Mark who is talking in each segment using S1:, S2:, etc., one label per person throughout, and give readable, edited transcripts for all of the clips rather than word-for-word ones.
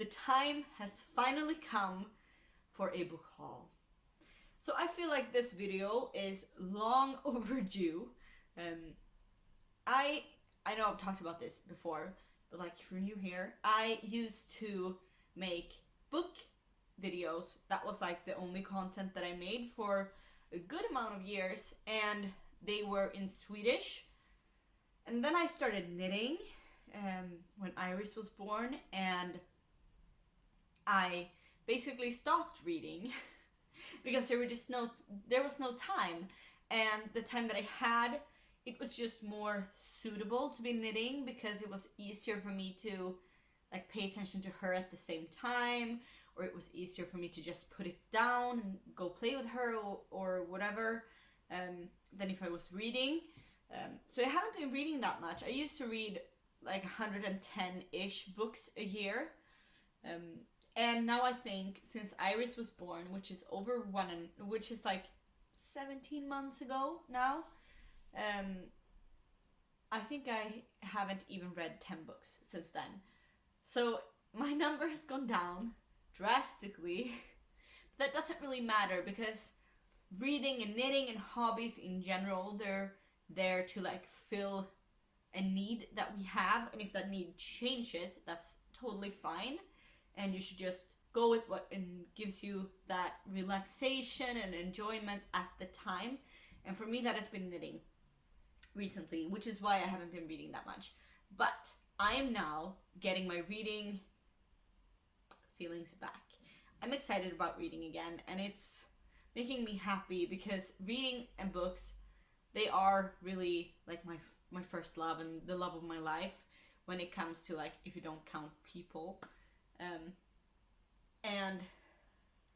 S1: the time has finally come for a book haul. So I feel like this video is long overdue. I know I've talked about this before, but like if you're new here, I used to make book videos. That was like the only content that I made for a good amount of years, and they were in Swedish. And then I started knitting when Iris was born, and I basically stopped reading because there was no time, and the time that I had, it was just more suitable to be knitting because it was easier for me to like pay attention to her at the same time, or it was easier for me to just put it down and go play with her or whatever than if I was reading. So I haven't been reading that much. I used to read like 110-ish books a year. And now I think since Iris was born, which is which is like 17 months ago now, I think I haven't even read 10 books since then. So my number has gone down drastically. But that doesn't really matter because reading and knitting and hobbies in general, they're there to like fill a need that we have, and if that need changes, that's totally fine, and you should just go with what gives you that relaxation and enjoyment at the time. And for me, that has been knitting recently, which is why I haven't been reading that much. But I am now getting my reading feelings back. I'm excited about reading again, and it's making me happy because reading and books, they are really like my first love and the love of my life when it comes to like, if you don't count people. And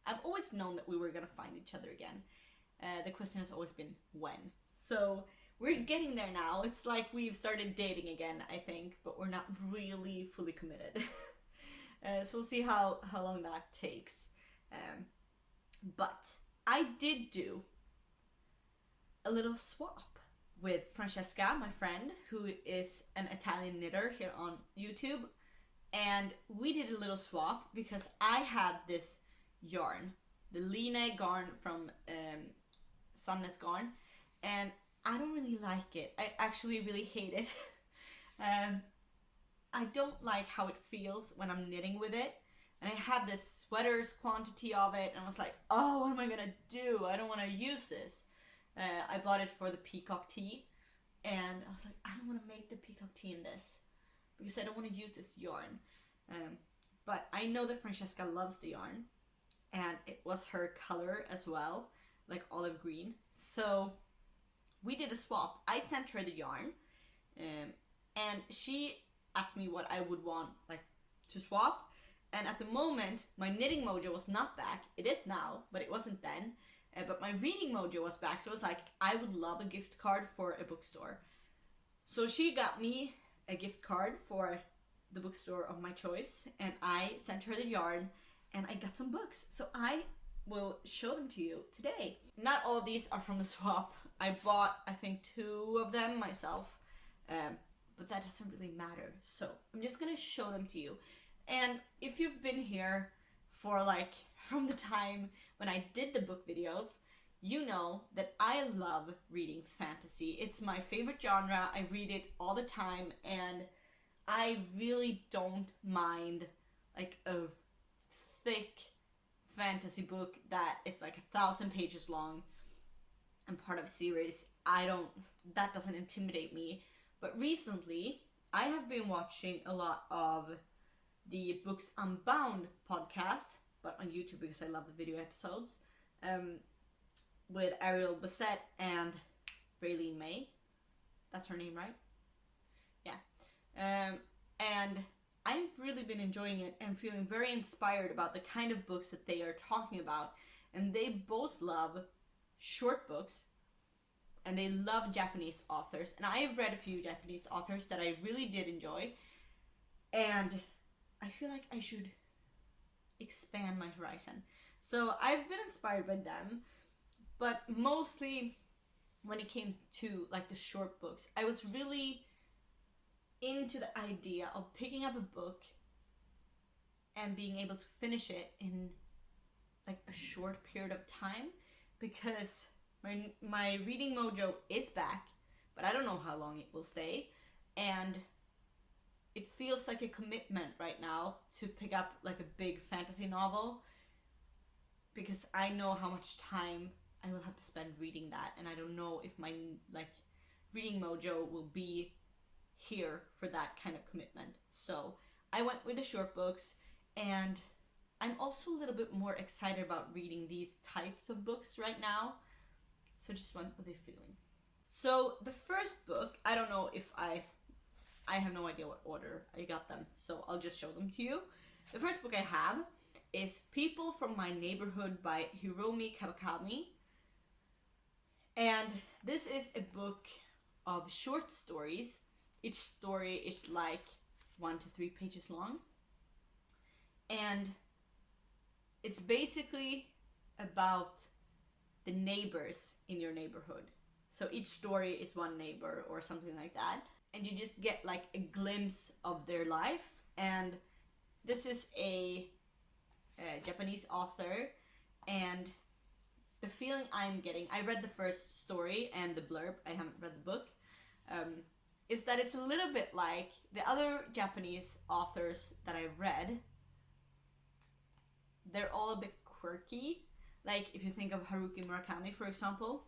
S1: I've always known that we were gonna find each other again. The question has always been when. So we're getting there now. It's like we've started dating again, I think, but we're not really fully committed. So we'll see how long that takes. But I did do a little swap with Francesca, my friend, who is an Italian knitter here on YouTube. And we did a little swap because I had this yarn, the Line garn from Sandnes Garn, and I don't really like it. I actually really hate it. I don't like how it feels when I'm knitting with it. And I had this sweater's quantity of it, and I was like, oh, what am I gonna do? I don't want to use this. I bought it for the peacock tea, and I was like, I don't want to make the peacock tea in this because I don't want to use this yarn. But I know that Francesca loves the yarn, and it was her color as well, like olive green. So we did a swap. I sent her the yarn, and she asked me what I would want like to swap. And at the moment, my knitting mojo was not back. It is now, but it wasn't then. But my reading mojo was back, so it was like, I would love a gift card for a bookstore. So she got me a gift card for the bookstore of my choice, and I sent her the yarn, and I got some books. So I will show them to you today. Not all of these are from the swap. I bought, I think, 2 of them myself, but that doesn't really matter. So I'm just gonna show them to you. And if you've been here for like from the time when I did the book videos, you know that I love reading fantasy. It's my favorite genre. I read it all the time, and I really don't mind like a thick fantasy book that is like 1,000 pages long and part of a series. That doesn't intimidate me. But recently, I have been watching a lot of the Books Unbound podcast, but on YouTube because I love the video episodes, with Ariel Bassett and Raylene May. That's her name, right? Yeah. And I've really been enjoying it and feeling very inspired about the kind of books that they are talking about. And they both love short books, and they love Japanese authors. And I have read a few Japanese authors that I really did enjoy. And I feel like I should expand my horizon. So I've been inspired by them, but mostly when it came to like the short books, I was really into the idea of picking up a book and being able to finish it in like a short period of time, because my reading mojo is back, but I don't know how long it will stay, and it feels like a commitment right now to pick up like a big fantasy novel, because I know how much time I will have to spend reading that, and I don't know if my like reading mojo will be here for that kind of commitment. So I went with the short books, and I'm also a little bit more excited about reading these types of books right now. So just went with a feeling. So the first book, I don't know if I have no idea what order I got them, so I'll just show them to you. The first book I have is People from My Neighborhood by Hiromi Kawakami. And this is a book of short stories. Each story is like 1 to 3 pages long. And it's basically about the neighbors in your neighborhood. So each story is one neighbor or something like that. And you just get like a glimpse of their life. And this is a Japanese author, and the feeling I'm getting, I read the first story and the blurb, I haven't read the book, is that it's a little bit like the other Japanese authors that I've read. They're all a bit quirky. Like if you think of Haruki Murakami, for example,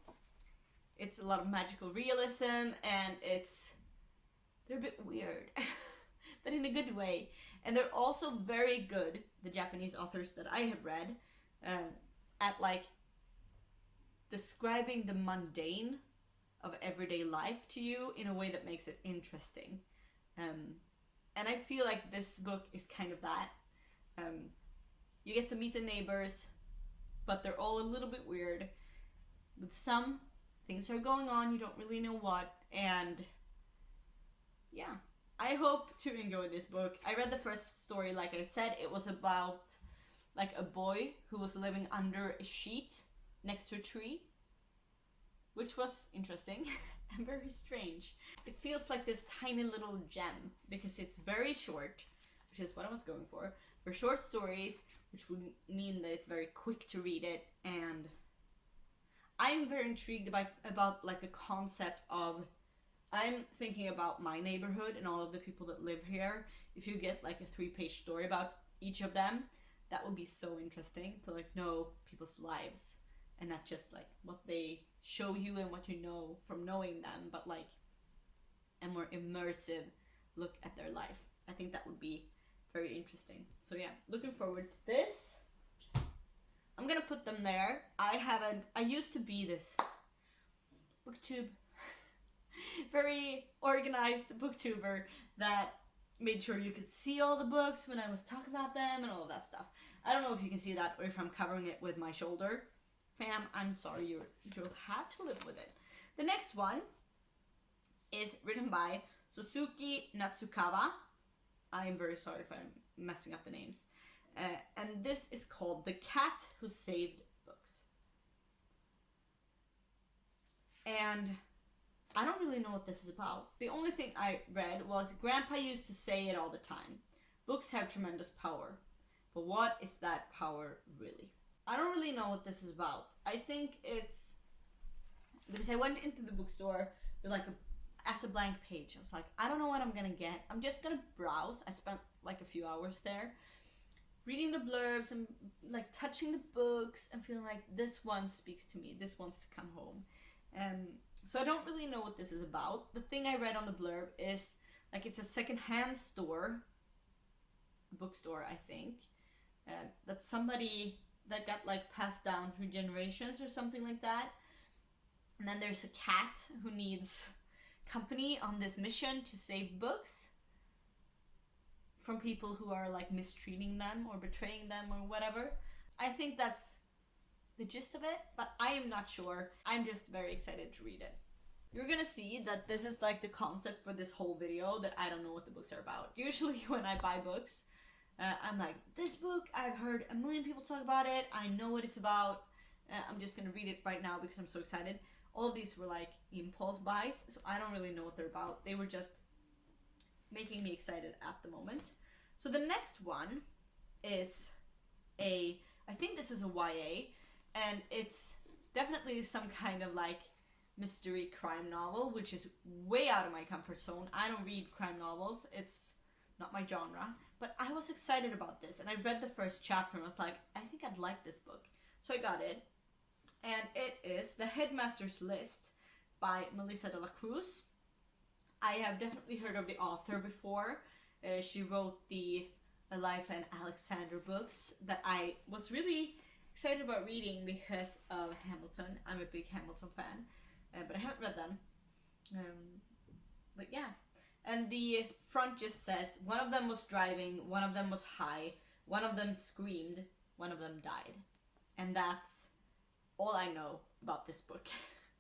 S1: it's a lot of magical realism, and they're a bit weird, but in a good way. And they're also very good, the Japanese authors that I have read, at like describing the mundane of everyday life to you in a way that makes it interesting. And I feel like this book is kind of that. You get to meet the neighbors, but they're all a little bit weird. With some things are going on, you don't really know what, and yeah. I hope to enjoy this book. I read the first story, like I said, it was about like a boy who was living under a sheet next to a tree, which was interesting and very strange. It feels like this tiny little gem because it's very short, which is what I was going for. They're short stories, which would mean that it's very quick to read it, and I'm very intrigued about like the concept of, I'm thinking about my neighborhood and all of the people that live here. If you get like a 3-page story about each of them, that would be so interesting to like know people's lives, and not just like what they show you and what you know from knowing them, but like a more immersive look at their life. I think that would be very interesting. So yeah, looking forward to this. I'm gonna put them there. I used to be this booktube very organized booktuber that made sure you could see all the books when I was talking about them and all of that stuff. I don't know if you can see that or if I'm covering it with my shoulder. Fam, I'm sorry, you'll have to live with it. The next one is written by Suzuki Natsukawa. I'm very sorry if I'm messing up the names. And this is called The Cat Who Saved Books. And I don't really know what this is about. The only thing I read was Grandpa used to say it all the time. Books have tremendous power. But what is that power really? I don't really know what this is about. I think it's because I went into the bookstore with like as a blank page. I was like, I don't know what I'm gonna get. I'm just gonna browse. I spent like a few hours there reading the blurbs and like touching the books and feeling like this one speaks to me. This wants to come home. So I don't really know what this is about. The thing I read on the blurb is like it's a secondhand store, bookstore, I think, that somebody that got like passed down through generations or something like that. And then there's a cat who needs company on this mission to save books from people who are like mistreating them or betraying them or whatever. I think that's the gist of it, but I am not sure. I'm just very excited to read it. You're gonna see that this is like the concept for this whole video, that I don't know what the books are about. Usually when I buy books, I'm like, this book, I've heard a million people talk about it, I know what it's about, I'm just gonna read it right now because I'm so excited. All of these were like impulse buys, so I don't really know what they're about. They were just making me excited at the moment. So the next one is I think this is a YA, and it's definitely some kind of like mystery crime novel, which is way out of my comfort zone. I don't read crime novels. It's not my genre. But I was excited about this, and I read the first chapter and was like, I think I'd like this book. So I got it. And it is The Headmaster's List by Melissa de la Cruz. I have definitely heard of the author before. She wrote the Eliza and Alexander books that I was really excited about reading because of Hamilton. I'm a big Hamilton fan, but I haven't read them. But yeah. And the front just says, one of them was driving, one of them was high, one of them screamed, one of them died. And that's all I know about this book.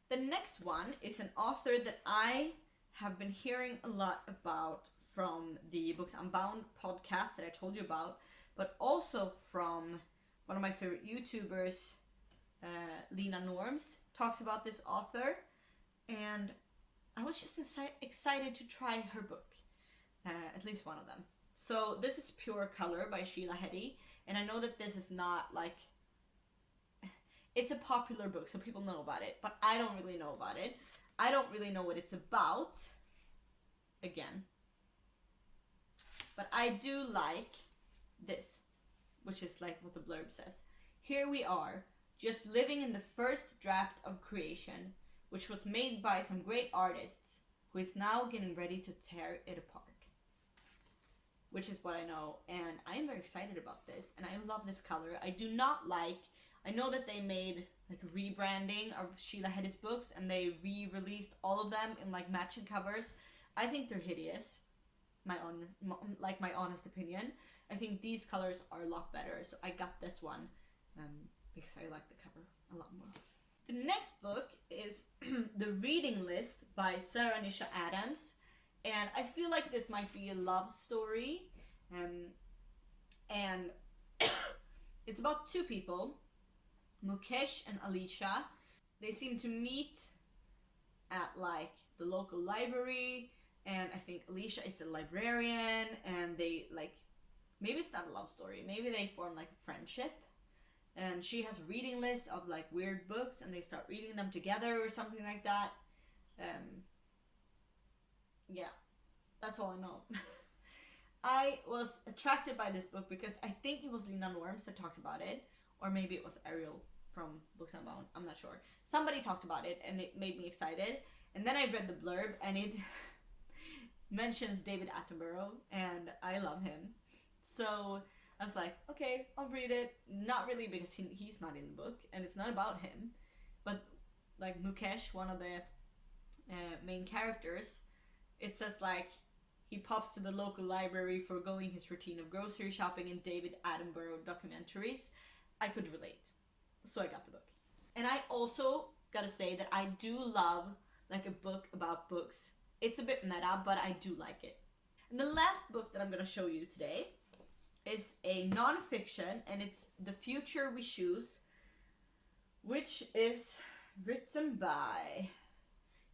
S1: The next one is an author that I have been hearing a lot about from the Books Unbound podcast that I told you about, but also from one of my favorite YouTubers, Lena Norms, talks about this author, and I was just excited to try her book, at least one of them. So this is Pure Color by Sheila Heti, and I know that this is not like, it's a popular book, so people know about it, but I don't really know about it. I don't really know what it's about, again. But I do like this, which is like what the blurb says. Here we are, just living in the first draft of creation, which was made by some great artists, who is now getting ready to tear it apart. Which is what I know, and I'm very excited about this, and I love this color. I know that they made like a rebranding of Sheila Heti's books, and they re-released all of them in like matching covers. I think they're hideous. My honest opinion. I think these colors are a lot better, so I got this one because I like the cover a lot more. The next book is The Reading List by Sarah Nisha Adams, and I feel like this might be a love story, and it's about two people, Mukesh and Alicia. They seem to meet at like the local library, and I think Alicia is a librarian, and they like, maybe it's not a love story, maybe they form like a friendship, and she has a reading list of like weird books, and they start reading them together or something like that. Yeah, that's all I know. I was attracted by this book because I think it was Lena Norms that talked about it, or maybe it was Ariel from Books Unbound, I'm not sure. Somebody talked about it and it made me excited, and then I read the blurb and it mentions David Attenborough, and I love him. So I was like, okay, I'll read it. Not really because he's not in the book, and it's not about him, but like Mukesh, one of the main characters, it says like, he pops to the local library foregoing his routine of grocery shopping and David Attenborough documentaries. I could relate, so I got the book. And I also gotta say that I do love like a book about books. It's a bit meta, but I do like it. And the last book that I'm gonna show you today is a non-fiction, and it's The Future We Choose, which is written by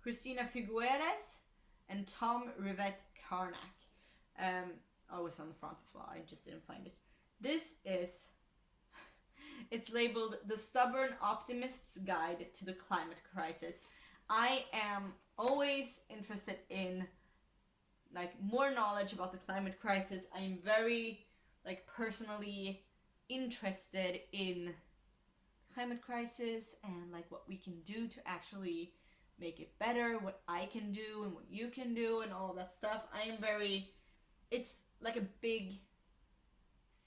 S1: Christina Figueres and Tom Rivett-Carnac. Oh, it's on the front as well. I just didn't find it. This is, it's labeled The Stubborn Optimist's Guide to the Climate Crisis. I am always interested in like more knowledge about the climate crisis. I'm very like personally interested in climate crisis and like what we can do to actually make it better, what I can do and what you can do and all that stuff. I am very, it's like a big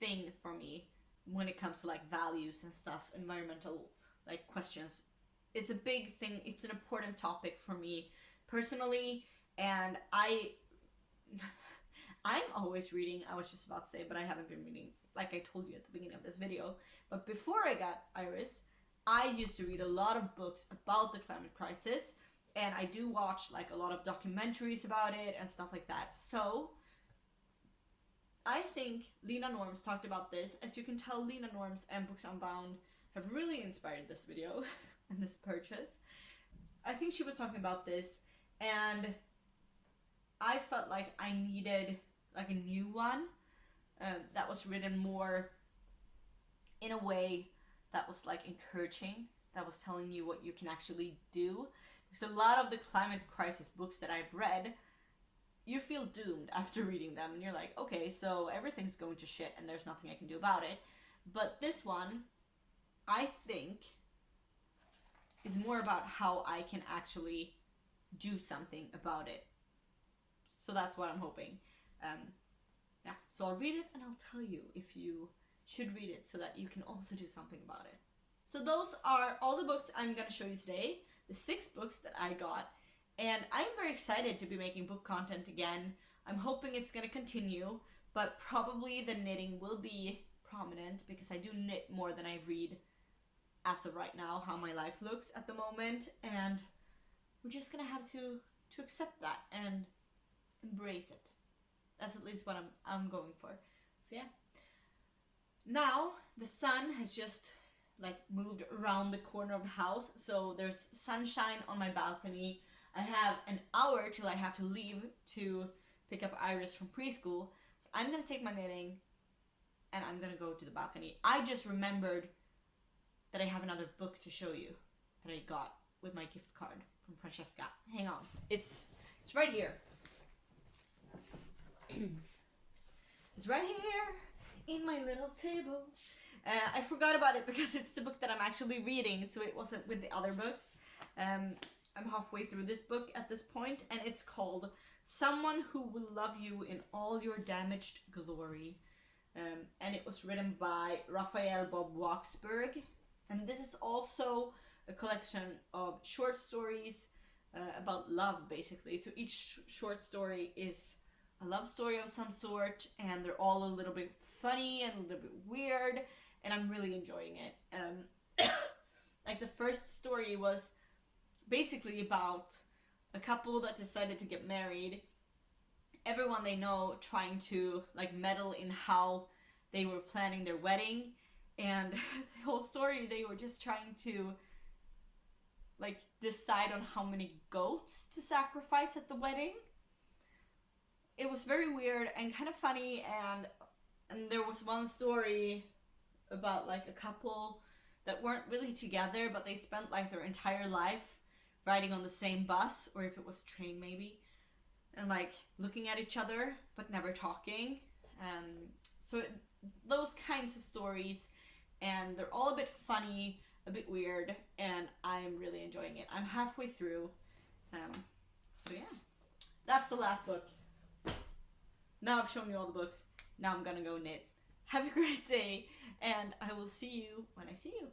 S1: thing for me when it comes to like values and stuff, environmental like questions. It's a big thing, it's an important topic for me personally, and I'm always reading, I was just about to say, but I haven't been reading, like I told you at the beginning of this video. But before I got Iris, I used to read a lot of books about the climate crisis, and I do watch like a lot of documentaries about it and stuff like that. So I think Lena Norms talked about this. As you can tell, Lena Norms and Books Unbound have really inspired this video and this purchase. I think she was talking about this, and I felt like I needed like a new one that was written more in a way that was like encouraging, that was telling you what you can actually do. Because a lot of the climate crisis books that I've read, you feel doomed after reading them, and you're like, okay, so everything's going to shit and there's nothing I can do about it. But this one, I think, is more about how I can actually do something about it. So that's what I'm hoping. Yeah, so I'll read it and I'll tell you if you should read it so that you can also do something about it. So those are all the books I'm going to show you today, the 6 books that I got. And I'm very excited to be making book content again. I'm hoping it's going to continue, but probably the knitting will be prominent because I do knit more than I read as of right now, how my life looks at the moment. And we're just going to have to accept that and embrace it. That's at least what I'm going for. So yeah. Now the sun has just like moved around the corner of the house, so there's sunshine on my balcony. I have an hour till I have to leave to pick up Iris from preschool. So I'm gonna take my knitting and I'm gonna go to the balcony. I just remembered that I have another book to show you that I got with my gift card from Francesca. Hang on. It's right here. It's right here in my little table. I forgot about it because it's the book that I'm actually reading, so it wasn't with the other books. I'm halfway through this book at this point, and it's called Someone Who Will Love You in All Your Damaged Glory. And it was written by Raphael Bob Waksberg. And this is also a collection of short stories about love, basically. So each short story is a love story of some sort, and they're all a little bit funny and a little bit weird, and I'm really enjoying it. Like the first story was basically about a couple that decided to get married. Everyone they know trying to like meddle in how they were planning their wedding, and the whole story they were just trying to like decide on how many goats to sacrifice at the wedding. It was very weird and kind of funny, and there was one story about like a couple that weren't really together, but they spent like their entire life riding on the same bus, or if it was train maybe, and like looking at each other but never talking. So those kinds of stories, and they're all a bit funny, a bit weird, and I'm really enjoying it. I'm halfway through. So yeah, that's the last book. Now I've shown you all the books. Now I'm gonna go knit. Have a great day, and I will see you when I see you.